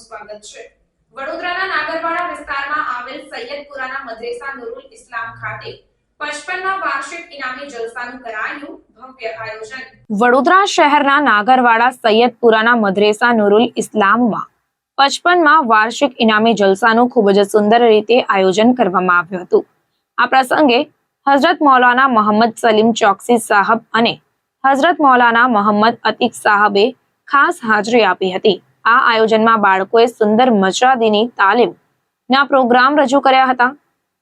સ્વાગત છે। વડોદરાના નાગરવાડા વિસ્તારમાં આવેલ સૈયદપુરાના મદ્રેસા નુરુલ ઇસ્લામ ખાતે 55મા વાર્ષિક ઇનામી જલસાનું કરાયું ભવ્ય આયોજન। વડોદરા શહેરના નાગરવાડા સૈયદપુરાના મદ્રેસા નુરુલ ઇસ્લામમાં 55મા વાર્ષિક ઇનામી જલસાનું ખૂબ જ સુંદર રીતે આયોજન કરવામાં આવ્યું હતું। આ પ્રસંગે હઝરત મૌલાના મોહમ્મદ સલીમ ચોકસી સાહબ અને હઝરત મૌલાના મોહમ્મદ અતીક સાહબે ખાસ હાજરી આપી હતી। આ આયોજનમાં બાળકોએ સુંદર મજાદીની તાલીમના પ્રોગ્રામ રજૂ કર્યા હતા।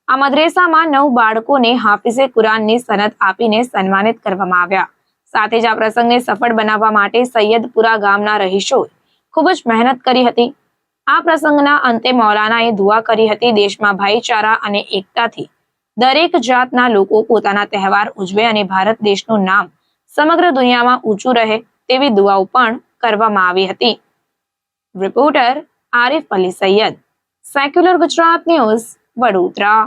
આ મદ્રેસામાં 9 બાળકોને હાફિઝે કુરાનની સનદ આપીને સન્માનિત કરવામાં આવ્યા। સાથે જ આ પ્રસંગને સફળ બનાવવા માટે સૈયદપુરા ગામના રહીશોએ ખૂબ જ મહેનત કરી હતી। આ પ્રસંગના અંતે મૌલાનાએ દુઆ કરી હતી, દેશમાં ભાઈચારા અને એકતાથી દરેક જાતના લોકો પોતાના તહેવાર ઉજવે અને ભારત દેશનું નામ સમગ્ર દુનિયામાં ઊંચું રહે તેવી દુઆઓ પણ કરવામાં આવી હતી। Reporter Arif Ali Saiyed, secular Gujarat news, Vadodara.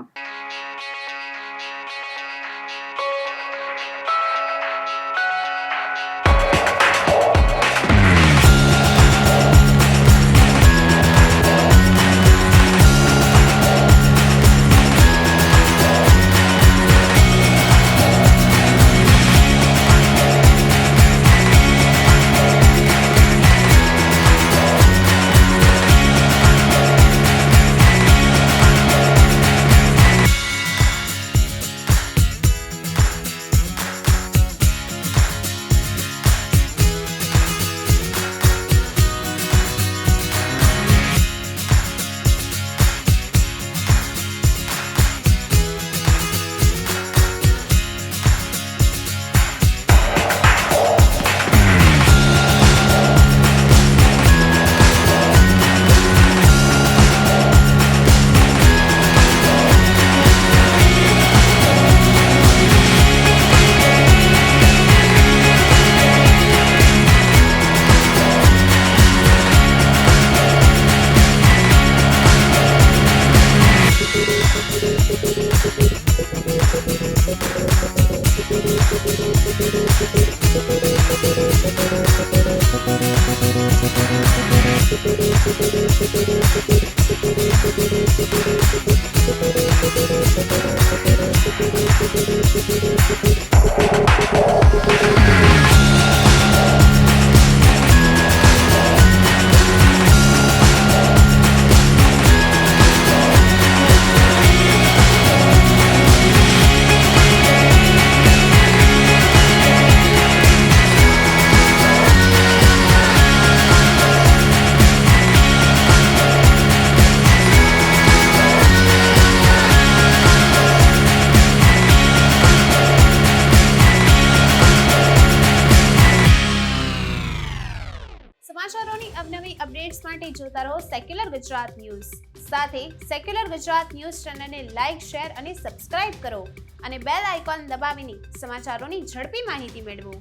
સમાચારોની અવનવી અપડેટ્સ માટે જોતા રહો સેક્યુલર ગુજરાત ન્યૂઝ। સાથે સેક્યુલર ગુજરાત ન્યૂઝ ચેનલને લાઇક, શેર અને સબસ્ક્રાઇબ કરો અને બેલ આઇકોન દબાવીને સમાચારોની ઝડપી માહિતી મેળવો।